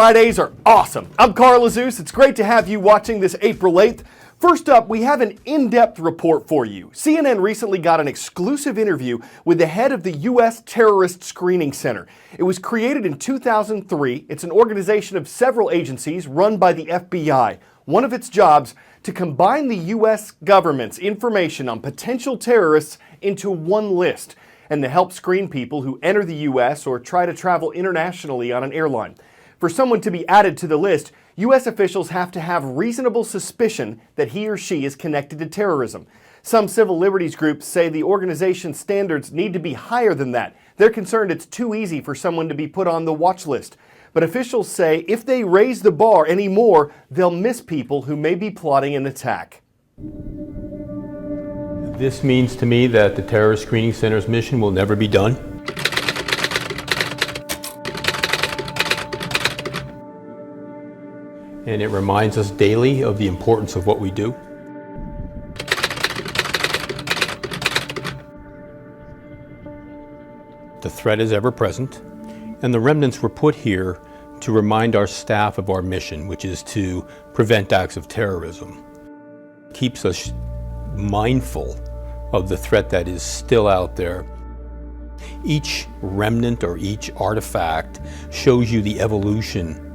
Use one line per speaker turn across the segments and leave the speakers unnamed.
Fridays are awesome. I'm Carl Azus. It's great to have you watching this April 8th. First up, we have an in-depth report for you. CNN recently got an exclusive interview with the head of the U.S. Terrorist Screening Center. It was created in 2003. It's an organization of several agencies run by the FBI. One of its jobs, to combine the U.S. government's information on potential terrorists into one list, and to help screen people who enter the U.S. or try to travel internationally on an airline. For someone to be added to the list, U.S. officials have to have reasonable suspicion that he or she is connected to terrorism. Some civil liberties groups say the organization's standards need to be higher than that. They're concerned it's too easy for someone to be put on the watch list. But officials say if they raise the bar any more, they'll miss people who may be plotting an attack.
This means to me that the Terrorist Screening Center's mission will never be done. And it reminds us daily of the importance of what we do. The threat is ever present, and the remnants were put here to remind our staff of our mission, which is to prevent acts of terrorism. It keeps us mindful of the threat that is still out there. Each remnant or each artifact shows you the evolution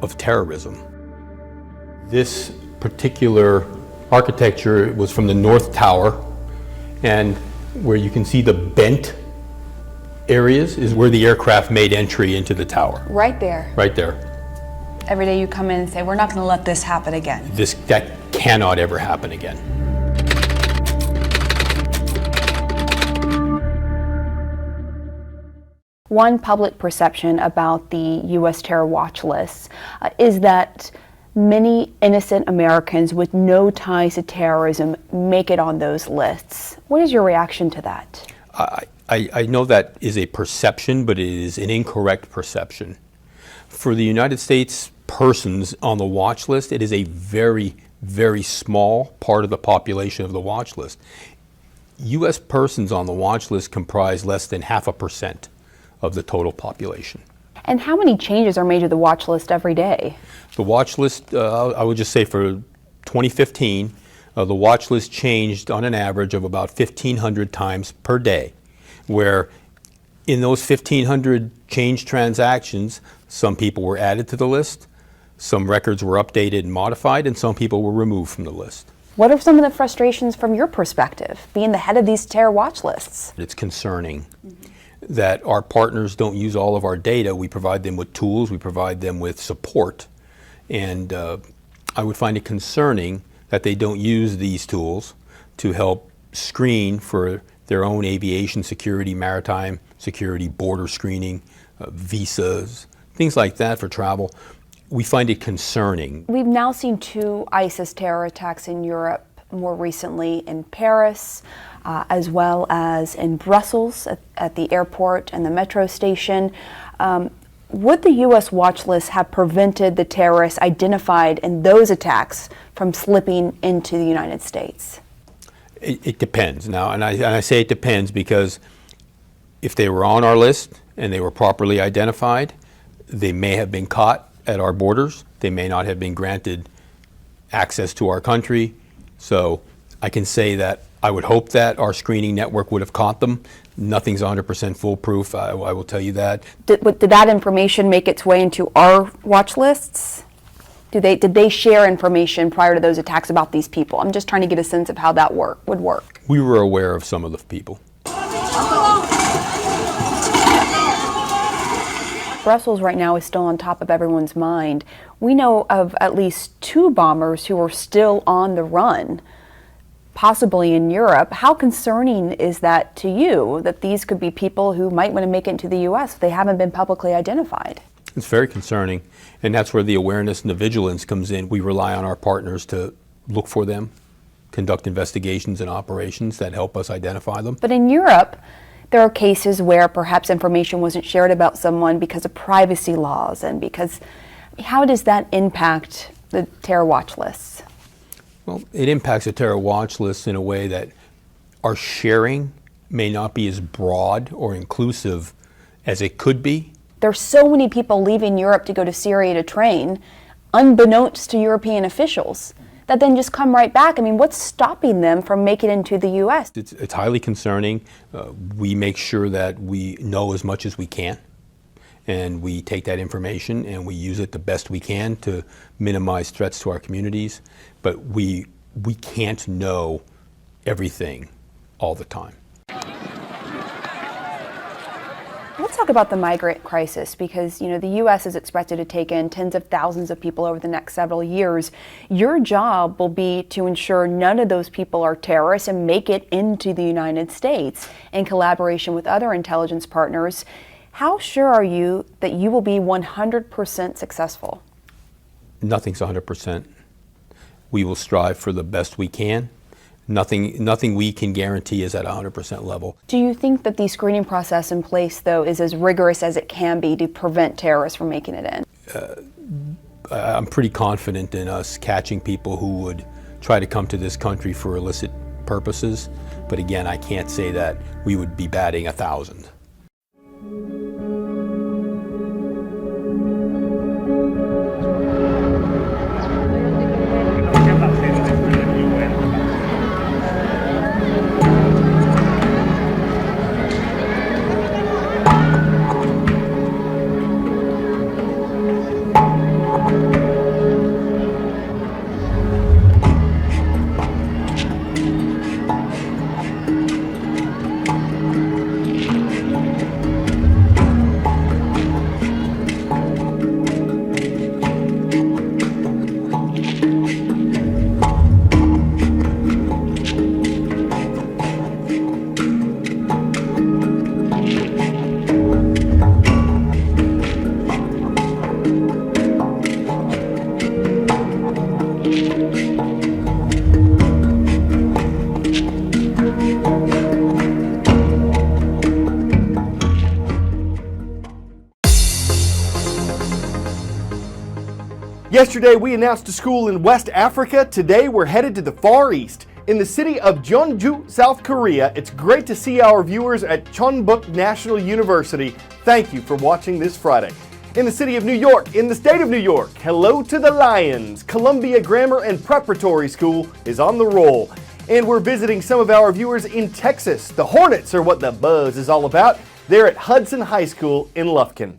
of terrorism. This particular architecture was from the North Tower, and where you can see the bent areas is where the aircraft made entry into the tower.
Right there.
Right there.
Every day you come in and say, we're not going to let this happen again.
That cannot ever happen again.
One public perception about the U.S. terror watch lists is that many innocent Americans with no ties to terrorism make it on those lists. What is your reaction to that?
I know that is a perception, but it is an incorrect perception. For the United States persons on the watch list, it is a very, very small part of the population of the watch list. U.S. persons on the watch list comprise less than 0.5% of the total population.
And how many changes are made to the watch list every day?
The watch list, I would just say for 2015, the watch list changed on an average of about 1,500 times per day, where in those 1,500 change transactions, some people were added to the list, some records were updated and modified, and some people were removed from the list.
What are some of the frustrations from your perspective, being the head of these terror watch lists?
It's concerning that our partners don't use all of our data. We provide them with tools, we provide them with support, and I would find it concerning that they don't use these tools to help screen for their own aviation security, maritime security, border screening, visas, things like that for travel. We find it concerning.
We've now seen 2 ISIS terror attacks in Europe, more recently in Paris, as well as in Brussels at the airport and the metro station. Would the U.S. watch list have prevented the terrorists identified in those attacks from slipping into the United States?
It depends now, and I say it depends because if they were on our list and they were properly identified, they may have been caught at our borders. They may not have been granted access to our country. So I can say that I would hope that our screening network would have caught them. Nothing's 100% foolproof, I will tell you that.
Did that information make its way into our watch lists? Did they share information prior to those attacks about these people? I'm just trying to get a sense of how that would work.
We were aware of some of the people.
Brussels right now is still on top of everyone's mind. We know of at least 2 bombers who are still on the run, possibly in Europe. How concerning is that to you, that these could be people who might want to make it into the U.S. if they haven't been publicly identified?
It's very concerning, and that's where the awareness and the vigilance comes in. We rely on our partners to look for them, conduct investigations and operations that help us identify them.
But in Europe, there are cases where perhaps information wasn't shared about someone because of privacy laws and because, how does that impact the terror watch lists?
Well, it impacts the terror watch list in a way that our sharing may not be as broad or inclusive as it could be
There's so many people leaving Europe to go to Syria to train, unbeknownst to European officials, that then just come right back. I mean, what's stopping them from making it into the U.S.?
It's highly concerning. We make sure that we know as much as we can, and we take that information and we use it the best we can to minimize threats to our communities. But we can't know everything all the time.
Let's talk about the migrant crisis, because the U.S. is expected to take in tens of thousands of people over the next several years. Your job will be to ensure none of those people are terrorists and make it into the United States in collaboration with other intelligence partners. How sure are you that you will be 100% successful?
Nothing's 100%. We will strive for the best we can. Nothing we can guarantee is at 100% level.
Do you think that the screening process in place, though, is as rigorous as it can be to prevent terrorists from making it in?
I'm pretty confident in us catching people who would try to come to this country for illicit purposes. But again, I can't say that we would be batting 1,000.
Yesterday, we announced a school in West Africa. Today, we're headed to the Far East. In the city of Jeonju, South Korea, it's great to see our viewers at Chonbuk National University. Thank you for watching this Friday. In the city of New York, in the state of New York, hello to the Lions. Columbia Grammar and Preparatory School is on the roll. And we're visiting some of our viewers in Texas. The Hornets are what the buzz is all about. They're at Hudson High School in Lufkin.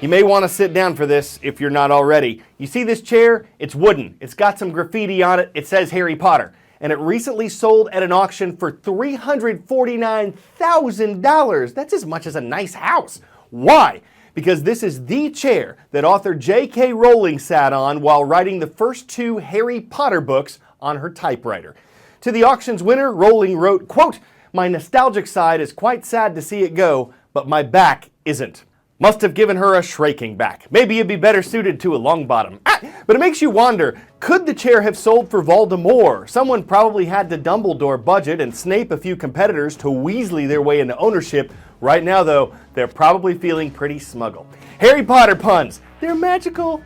You may want to sit down for this if you're not already. You see this chair? It's wooden. It's got some graffiti on it. It says Harry Potter. And it recently sold at an auction for $349,000. That's as much as a nice house. Why? Because this is the chair that author J.K. Rowling sat on while writing the first 2 Harry Potter books on her typewriter. To the auction's winner, Rowling wrote, quote, "My nostalgic side is quite sad to see it go, but my back isn't." Must have given her a shrinking back. Maybe it'd be better suited to a long bottom. But it makes you wonder, could the chair have sold for Voldemort? Someone probably had to Dumbledore budget and Snape a few competitors to Weasley their way into ownership. Right now, though, they're probably feeling pretty smuggle. Harry Potter puns, they're magical